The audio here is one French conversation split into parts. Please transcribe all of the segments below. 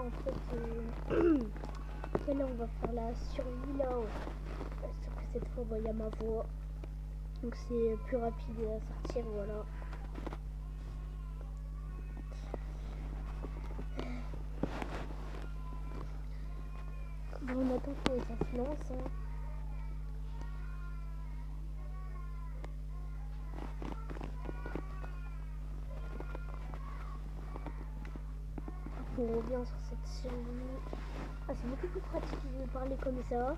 en fait, là on va faire la survie là. Sauf que cette fois il y a ma voix. Donc c'est plus rapide à sortir, voilà. Bon, on attend que ça se lance. Hein. On revient sur cette survie. Ah, c'est beaucoup plus pratique de parler comme ça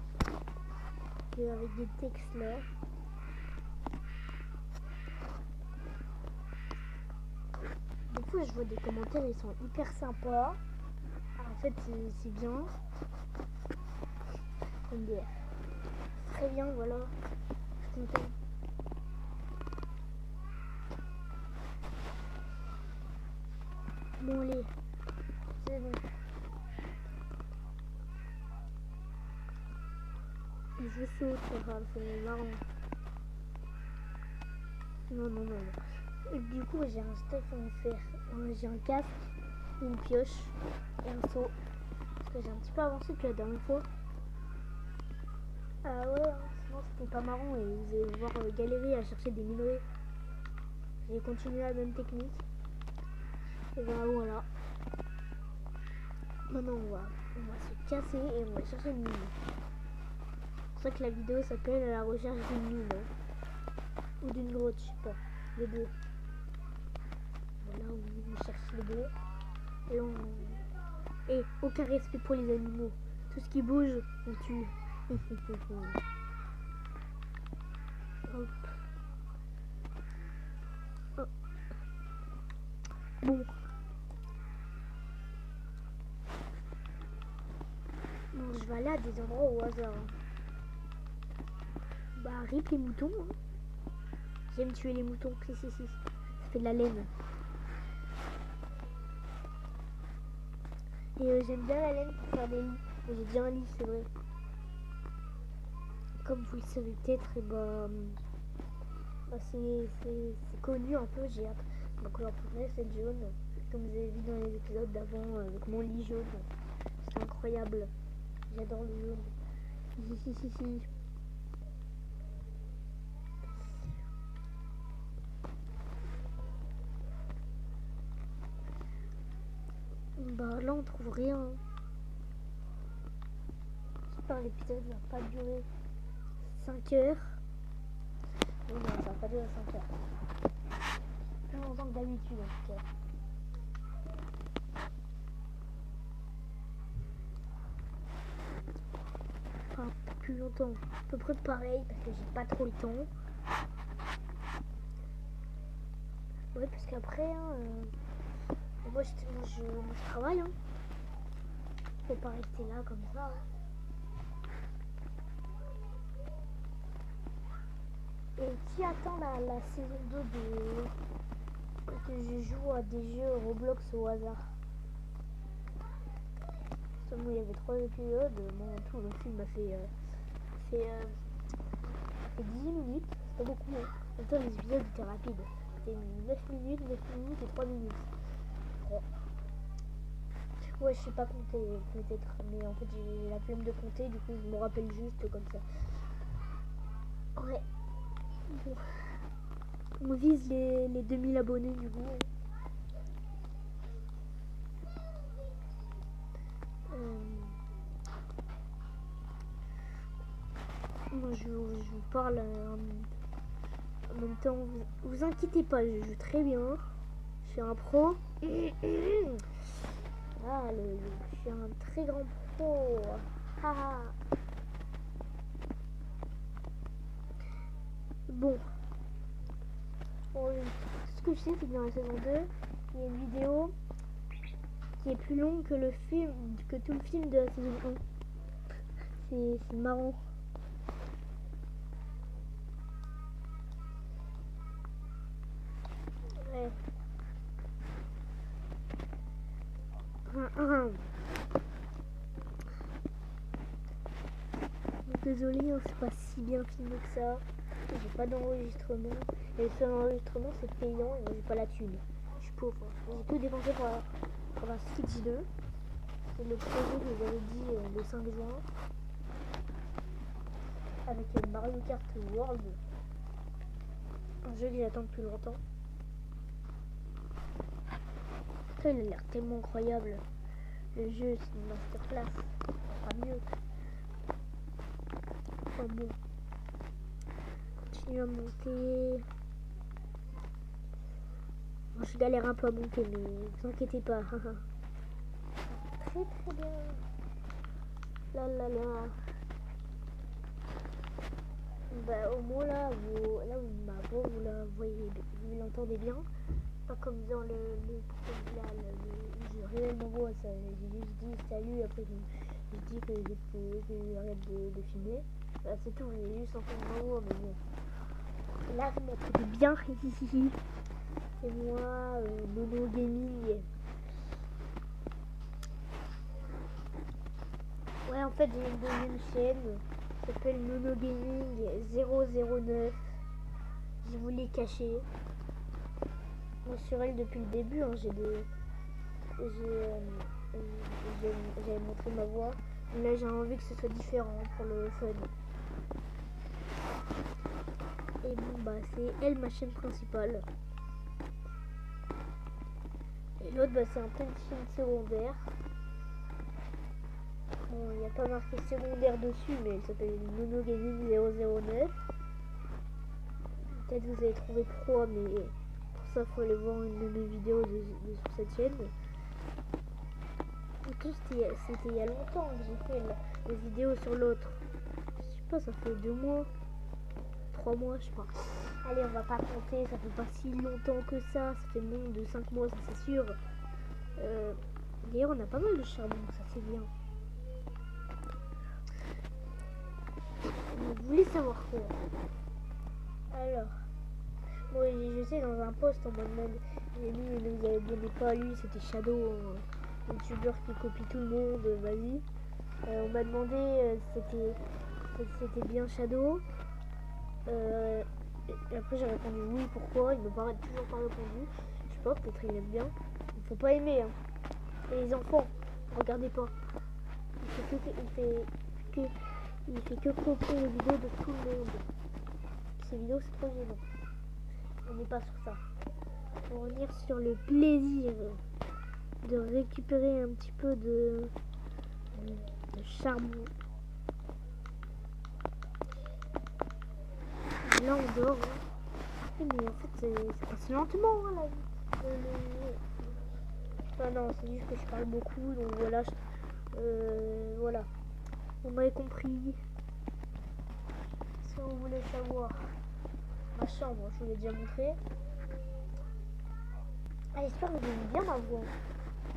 qu'avec des textes là. Des fois je vois des commentaires, ils sont hyper sympas. En fait c'est bien. Très bien, voilà. Je suis content. Bon allez, c'est bon. Je saute, c'est marrant. Non. Et du coup j'ai un stuff à faire. J'ai un casque, une pioche et un seau. Parce que j'ai un petit peu avancé depuis la dernière fois. Ah ouais, sinon c'était pas marrant et vous allez voir galérer à chercher des minerais. J'ai continué la même technique. Et ben voilà. Maintenant on va se casser et on va chercher une mine. C'est pour ça que la vidéo s'appelle la recherche d'une mine. Ou d'une grotte, je sais pas. Les deux. Voilà, on cherche les deux. Et aucun respect pour les animaux. Tout ce qui bouge, on tue. Hop. Oh. Bon. Je vais aller à des endroits au hasard. Bah, rip les moutons. Hein. J'aime tuer les moutons. Si. Ça fait de la laine. Et j'aime bien la laine pour faire des lits. J'ai déjà un lit, c'est vrai. Comme vous le savez peut-être, et c'est connu un peu. J'ai ma couleur préférée, c'est le jaune. Comme vous avez vu dans les épisodes d'avant, avec mon lit jaune. C'est incroyable. J'adore le jaune. Si. Bah là on trouve rien. J'espère l'épisode va pas durer 5 heures. Oui, non, ça va pas durer 5 heures. Plus longtemps que d'habitude en tout cas. Enfin, plus longtemps. À peu près pareil parce que j'ai pas trop le temps. Ouais, parce qu'après, moi je travaille. Hein. Je peux pas rester là comme ça. Hein. Et qui attend la saison 2 que je joue à des jeux Roblox au hasard. Seulement il y avait 3 épisodes. Bon, en tout le film a fait 10 minutes. C'est pas beaucoup. Hein. En même temps les épisodes étaient rapides. C'était 9 minutes et 3 minutes. Bon. Ouais, je sais pas compter peut-être, mais en fait j'ai la flemme de compter, du coup je me rappelle juste comme ça. Ouais. Bon. On vise les 2000 abonnés du coup. Moi je vous parle en même temps. Vous inquiétez pas, je joue très bien. Je suis un pro. Ah, je suis un très grand pro. Bon. Ce que je sais, c'est que dans la saison 2, il y a une vidéo qui est plus longue que tout le film de la saison 1. C'est marrant. Ouais. Désolée, hein, c'est pas si bien filmé que ça. J'ai pas d'enregistrement. Et le seul enregistrement c'est payant et moi j'ai pas la thune. Je suis pauvre. J'ai tout dépensé pour la Switch 2. C'est le projet que j'avais dit le 5 juin. Avec Mario Kart World. Un jeu que j'attends depuis longtemps. Ça, il a l'air tellement incroyable. Le jeu, c'est une masterclass. Pas mieux. Enfin bon. Continue à monter. Bon, je galère un peu à monter, mais ne vous inquiétez pas. Très très bien. Là là là. Bah, au moins là, ma voix, vous la voyez, vous l'entendez bien. Pas comme dans le je révèle ma voix, ça, j'ai juste dit salut, après je dis que j'arrête de filmer. Bah, c'est tout, j'ai juste entendu ma voix, mais bon. Là, vous m'entendez bien. Et moi, Nono Gaming. Ouais, en fait, j'ai une deuxième chaîne. Ça s'appelle Nono Gaming 009. Je vous l'ai caché. Moi, sur elle depuis le début, hein, j'avais montré ma voix. Mais là, j'ai envie que ce soit différent pour le fun. Et bon, bah, c'est elle ma chaîne principale. Et l'autre, bah, c'est un peu une chaîne secondaire. Bon, il n'y a pas marqué secondaire dessus, mais elle s'appelle Nono Gaming 009. Peut-être vous avez trouvé pro, mais pour ça, il faut aller voir une de mes vidéos sur cette chaîne. En tout, c'était il y a longtemps que j'ai fait les vidéos sur l'autre. Je sais pas, ça fait 2 mois, 3 mois, je sais pas. Allez, on va pas compter, ça fait pas si longtemps que ça fait moins de 5 mois, ça c'est sûr. D'ailleurs, on a pas mal de charbon, ça c'est bien. Vous voulez savoir quoi? Alors, moi je sais dans un post en mode j'ai mis ne vous abonnez pas à lui, c'était Shadow, un youtubeur qui copie tout le monde, vas-y. On m'a demandé c'était bien Shadow. Et après j'ai répondu oui, pourquoi? Il me paraît toujours pas répondu. Je sais pas, peut-être il aime bien. Il faut pas aimer, hein. Et les enfants, regardez pas. Il fait que copier les vidéos de tout le monde. Ces vidéos c'est trop gênant. On n'est pas sur ça. On va revenir sur le plaisir de récupérer un petit peu de charbon. Là on dort. Hein. Mais en fait ça passe lentement hein, la vie. Enfin non, c'est juste que je parle beaucoup, donc voilà. Voilà. Vous m'avez compris. Si vous voulez savoir ma chambre, je vous l'ai déjà montré. Ah, j'espère que vous aimez bien ma voix.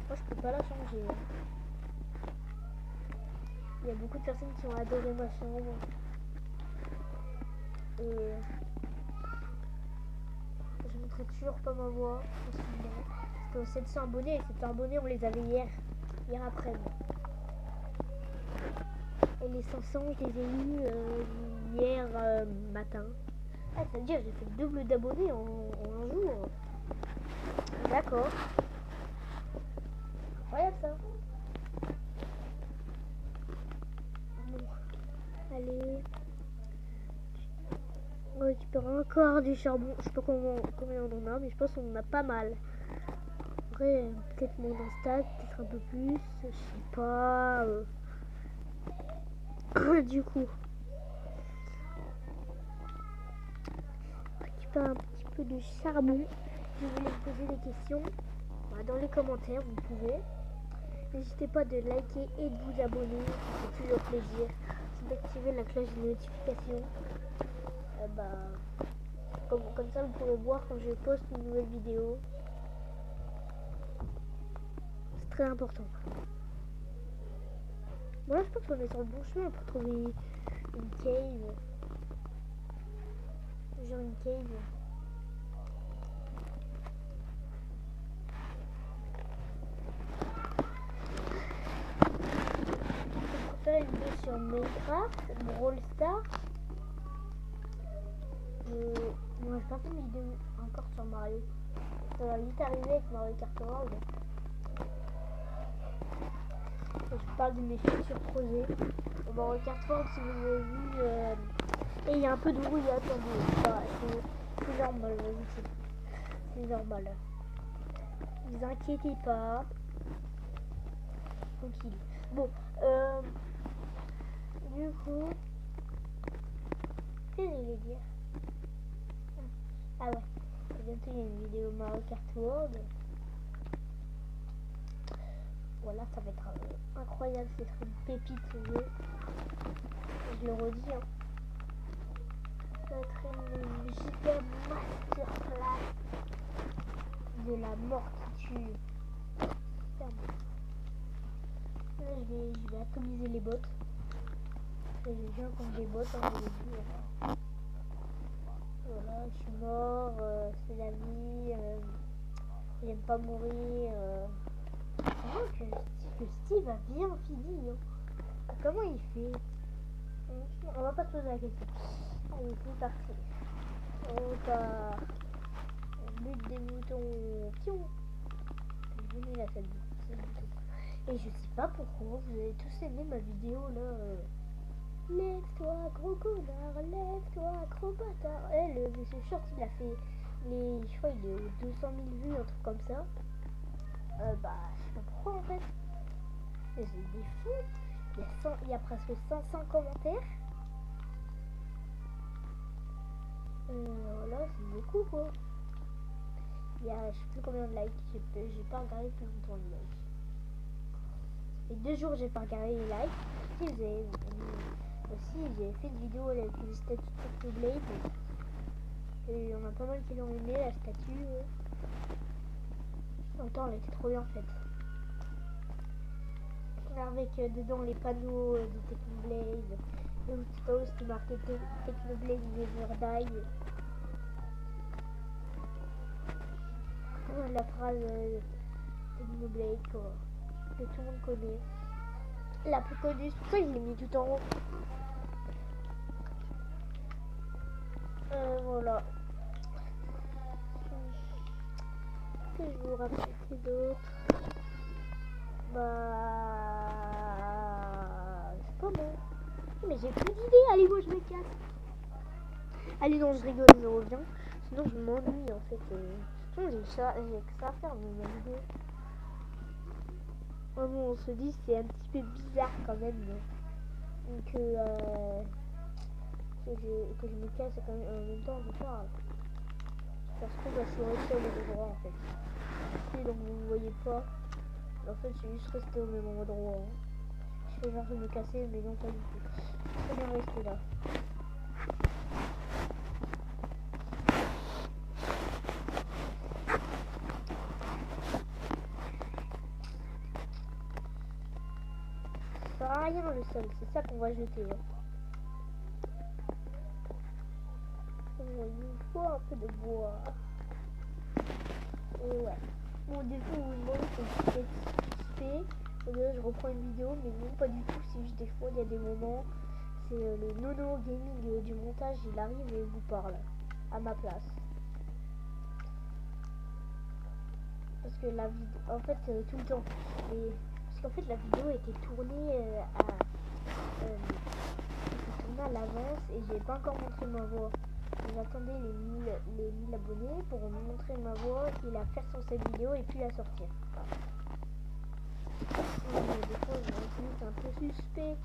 Moi je peux pas la changer. Il y a beaucoup de personnes qui ont adoré ma chambre. Et je montrerai toujours pas ma voix. C'était aux 700 abonnés. Et 700 abonnés, on les avait hier après. Et les 500, je les ai eus hier matin. Ah, ça veut dire que j'ai fait le double d'abonnés en un jour. D'accord. Incroyable ça. Bon. Allez. On récupère encore du charbon. Je sais pas combien on en a, mais je pense qu'on en a pas mal. Après, peut-être moins d'un stack, peut-être un peu plus. Je sais pas. Du coup, on récupère un petit peu de charbon. Si vous voulez me poser des questions, dans les commentaires, vous pouvez. N'hésitez pas de liker et de vous abonner, ça fait toujours plaisir. D'activer la cloche de notification. Comme ça, vous pourrez voir quand je poste une nouvelle vidéo. C'est très important. Bon là, je pense qu'on est sur le bon chemin pour trouver une cave. Genre une cave. Je vais faire une vidéo sur Minecraft, Brawl Stars. Moi, j'ai pas fait une vidéo encore sur Mario. Ça va vite arriver avec Mario Kart World. parle de mes futurs projets. Bon, Kart World, si vous avez vu, et il y a un peu de bruit, attendez, c'est normal, c'est normal. Ne vous inquiétez pas. Tranquille. Bon, du coup, qu'est-ce que je voulais dire? Ah ouais, bientôt il y a une vidéo Mario Kart World. Voilà, ça va être incroyable, c'est une pépite ce jeu. Je le redis, hein. Ça va être une giga masterclass de la mort qui tue. Là, je vais atomiser les bots. J'ai joué contre des bots, hein, je l'ai dit. Voilà, je suis mort, c'est la vie, j'aime pas mourir. Que Steve a bien fini. Hein. Comment il fait? On va pas se poser la question. Allez, c'est parti. On part. On bute des moutons. Pion. Venez là, cette bouton. Et je sais pas pourquoi vous avez tous aimé ma vidéo là. Lève-toi, gros connard. Lève-toi, gros bâtard. Le monsieur Short, il a fait je crois il est aux 200 000 vues, un truc comme ça. Je sais pas pourquoi en fait. J'ai des fous. Il y a presque 500 commentaires. Voilà, c'est beaucoup quoi. Il y a je sais plus combien de likes. J'ai pas regardé plus longtemps les likes. Et 2 jours j'ai pas regardé les likes. Aussi j'ai fait une vidéo avec une statue de Technoblade. Et il y en a pas mal qui l'ont aimé la statue. Autant elle était trop bien faite. Avec dedans les panneaux de Technoblade. Et aussi qui marquait Technoblade Never Die. La phrase Technoblade quoi, que tout le monde connaît. La plus connue, c'est pour ça que je l'ai mis tout en haut. Voilà. Que je vous rappelle d'autres. C'est pas bon. Mais j'ai plus d'idées. Allez, moi je me casse. Allez, non, je rigole, je reviens. Sinon, je m'ennuie en fait. Sinon, j'ai que ça à faire de ma vidéo. Oh bon, on se dit c'est un petit peu bizarre quand même. Que je me casse quand même, en même temps je parle. Parce que je suis resté au même endroit en fait. Et donc vous ne voyez pas. En fait, je suis juste resté au même endroit. Hein. Je fais genre de me casser, mais non, pas du tout. Je suis bien resté là. Ça sert à rien le sol, c'est ça qu'on va jeter. Hein. Il nous faut un peu de bois. Et ouais. Bon, des fois, vous me demandez si c'est fait. Je reprends une vidéo, mais non, pas du tout. C'est juste des fois, il y a des moments. C'est le nono gaming du montage, il arrive et vous parle à ma place. Parce que la vidéo, en fait, tout le temps. Parce qu'en fait, la vidéo était tournée à l'avance et j'ai pas encore montré ma voix. J'attendais les 1000 abonnés pour montrer ma voix et la faire sur cette vidéo et puis la sortir. Des fois, je me dis c'est un peu suspect.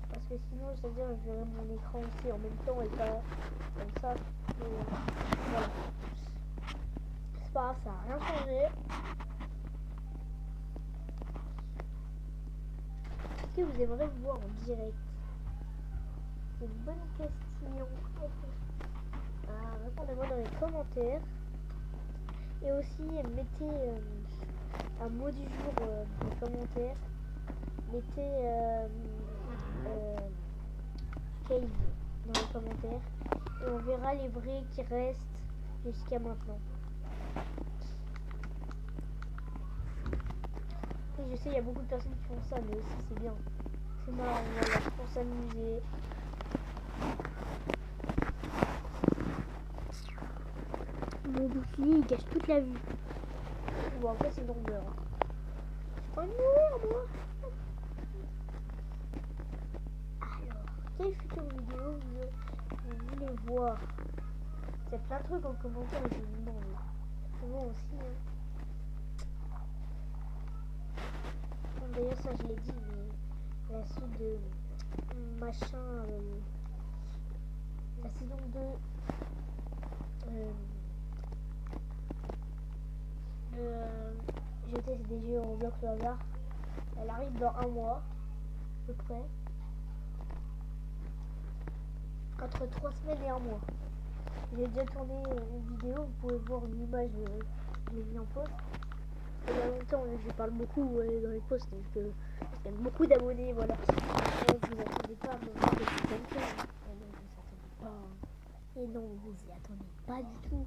Parce que sinon, c'est-à-dire, je verrai mon écran aussi en même temps et pas comme ça. Mais, voilà. C'est pas grave, ça n'a rien changé. Est-ce que vous aimeriez me voir en direct? C'est une bonne question. Répondez-moi dans les commentaires. Et aussi, mettez un mot du jour dans les commentaires. Mettez Cave dans les commentaires. Et on verra les vrais qui restent jusqu'à maintenant. Et je sais, il y a beaucoup de personnes qui font ça, mais aussi c'est bien. C'est marrant, voilà, pour s'amuser. Mon bouclier il gâche toute la vue. Bon après c'est normal. Je peux pas mourir moi. voir. C'est plein de trucs en commentaire et je me demande. C'est bon aussi. Hein. Bon, d'ailleurs, ça je l'ai dit, mais la suite de machin. La saison 2 je teste des jeux en bloc au hasard. Elle arrive dans un mois, à peu près. Entre 3 semaines et un mois. J'ai déjà tourné une vidéo, vous pouvez voir une image, je l'ai mis en post. Il y a longtemps, je parle beaucoup dans les posts, donc il y a beaucoup d'abonnés, voilà. Et vous attendez pas à me voir des quelqu'un. Et non, vous attendez pas. Et non, vous y attendez pas du tout.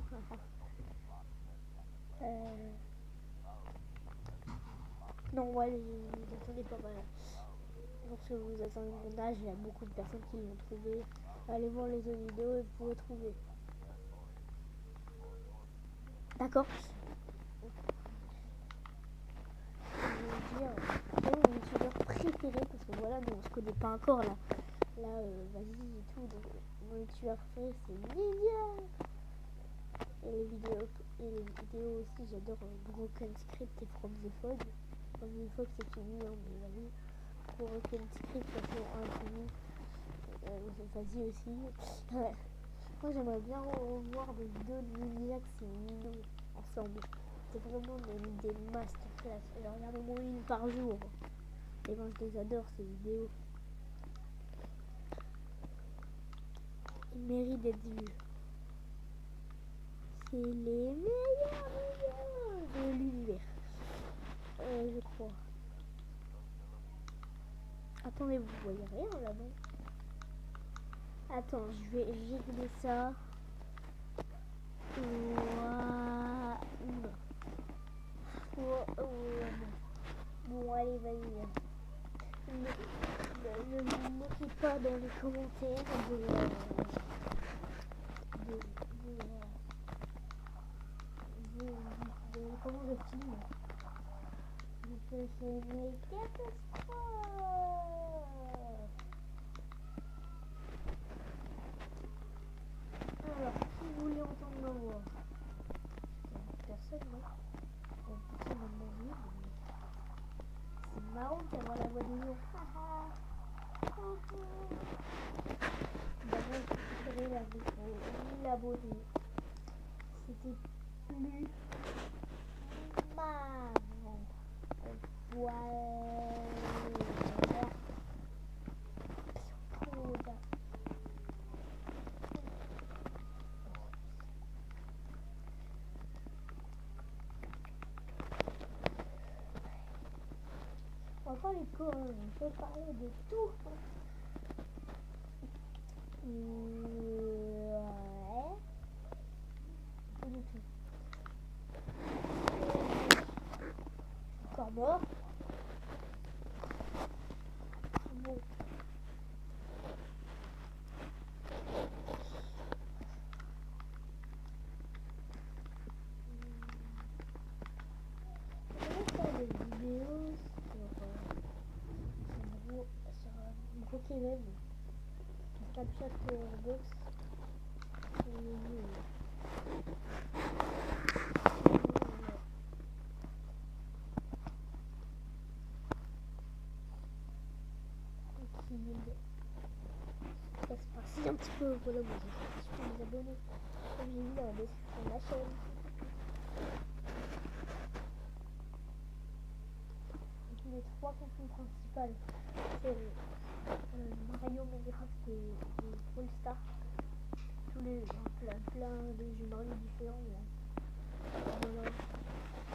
Non, ouais, vous attendez pas, voilà. Lorsque vous attendez mon âge, il y a beaucoup de personnes qui l'ont trouvé. Allez voir les autres vidéos et vous pouvez trouver. D'accord. Je vais dire, quel est mon youtubeur préféré, parce que voilà, nous on se connaît pas encore là. Là, vas-y et tout. Donc, mon youtubeur préféré c'est Lydia. Et les vidéos aussi, j'adore Broken Script et From the Fog. From the Fog c'est fini, hein, mais vas-y. Broken Script, de toute façon, infini. Vas-y aussi. Moi j'aimerais bien revoir des vidéos de Lydia et Nino ensemble. C'est vraiment des masterclass. Je regarde au moins une par jour. Et moi je les adore ces vidéos. Ils méritent d'être vus. C'est les meilleurs vidéos de l'univers. Je crois. Attendez, vous voyez rien là, non? Attends, je vais régler ça. Bon, allez, vas-y. Ne vous moquez pas dans les commentaires de comment je filme. C'est une catastrophe. Alors, si vous voulez entendre ma voix, personne, non? Personne m'a demandé, mais c'est marrant d'avoir la voix des gens. D'abord, je préférais la micro, 1000 abonnés. C'était plus marrant. Voilà. On va pas les cours, on peut parler de tout. Ouais. Pas du tout. Encore mort. Bon. Je vais faire des vidéos sur un gros Kevin. Snapchat Box. C'est un petit peu voilà, moi je suis les abonnés comme j'ai mis dans la description de la chaîne. Donc, les trois contenus principales c'est Mario, Minecraft et Brawl Stars. Tous les plein de jeux Mario différents là. Voilà.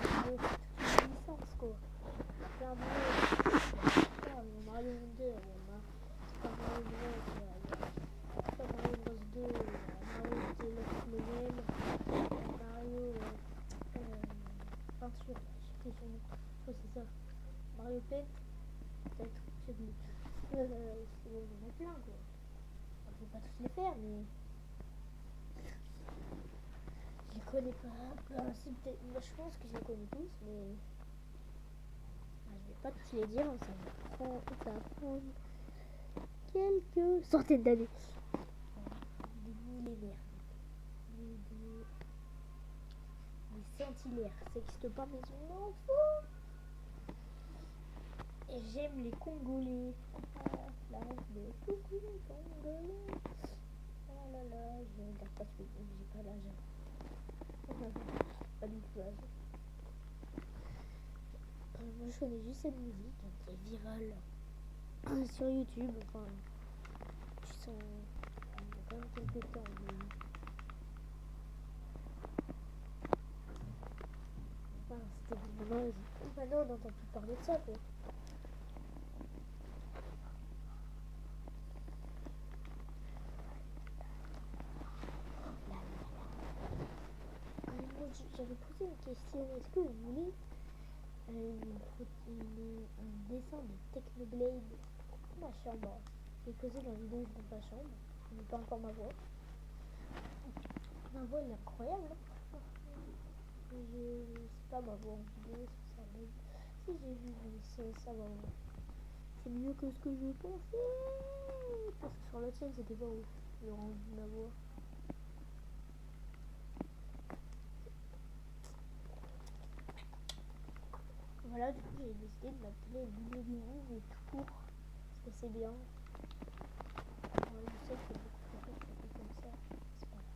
Toutes les licences quoi. Plein de Mario 2, il y en a Super Mario Bros, Super Mario Bros 2, Mario Deluxe Level, Mario peinture, je sais plus son nom. Je crois que c'est ça. Mario Paint, peut-être, je sais plus. Il y en a plein quoi. Je vais pas tous les faire mais je les connais pas. Moi je pense que je les connais tous mais je vais pas tous les dire, ça va prendre quelques centaines d'années. Des milliers vénère. Des Saint-Hilaire. Ça n'existe pas, mais je m'en fous. Et j'aime les Congolais. Ah, la rêve de coucou les Congolais. Ah là là, je regarde pas ce film, j'ai pas l'âge. Pas du tout l'âge. Moi je connais juste cette musique qui est virale sur YouTube. Enfin, tu sens il y a quand même quelques temps. Enfin, maintenant on n'entend plus parler de ça quoi. J'avais posé une question, est-ce que vous voulez un dessin de Technoblade dans ma chambre? J'ai posé dans la vidéo dans ma chambre, je n'ai pas encore ma voix. Ma voix elle est incroyable. Je sais pas ma voix en vidéo, ça va. Si j'ai vu, ça va. C'est mieux que ce que je pensais. Parce que sur la chaîne c'était pas ouf le rendu de ma voix. Voilà, du coup j'ai décidé de m'appeler Boulet mais tout court, parce que c'est bien. Je sais que c'est beaucoup plus rapide comme ça, c'est pas grave.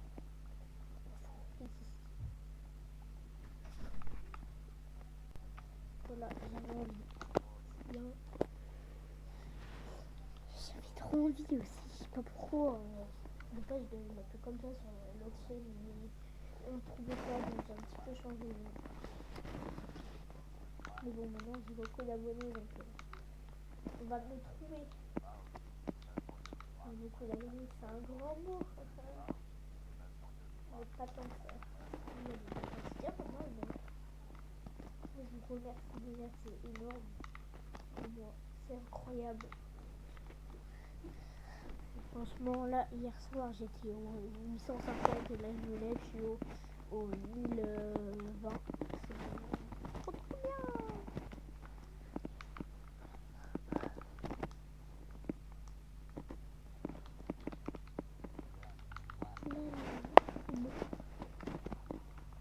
Voilà, j'avais envie. C'est bien. J'avais trop envie aussi, je sais pas pourquoi. De base je devais m'appeler comme ça sur l'autre chaîne, mais on trouvait pas, donc j'ai un petit peu changé. Mais bon, maintenant j'ai beaucoup d'abonnés, donc on va me trouver. Beaucoup d'abonnés, c'est un grand mot. Mais pas tant que ça. Il y a des capacités pour moi, mais je vous remercie déjà, c'est énorme. Pour moi, c'est incroyable. Franchement, là, hier soir, j'étais au 850 et là, je me lève, je suis au 1020. C'est trop bien.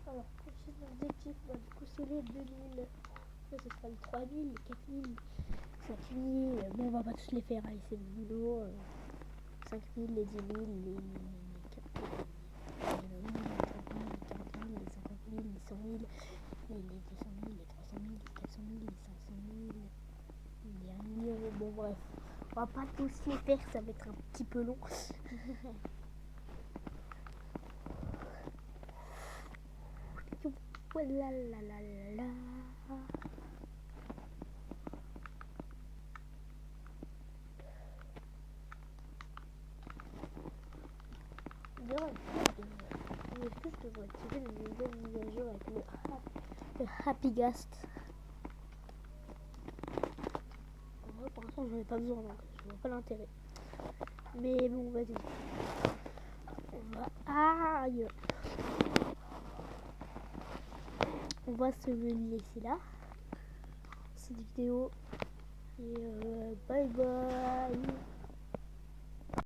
Alors, prochain objectif, bah, du coup, c'est les 2000. Ça, ce sera les 3000, les 4000, 5000. Bon, on va pas tous les faire, allez, c'est le boulot. 5000, les 10 000, les 40 000, les 50 000, les 100 000, les 200 000, les 300 000, les 400 000, les 500 000, les 1 million. Bon, bref, on va pas tous les faire, ça va être un petit peu long. Voilà, la la la. Est-ce que je devrais activer une nouvelle mise à jour avec le Happy Gast? Moi, pour l'instant, j'en ai pas besoin, donc je vois pas l'intérêt. Mais bon, vas-y. Aïe! On va se venir ici là. Cette vidéo. Et bye bye!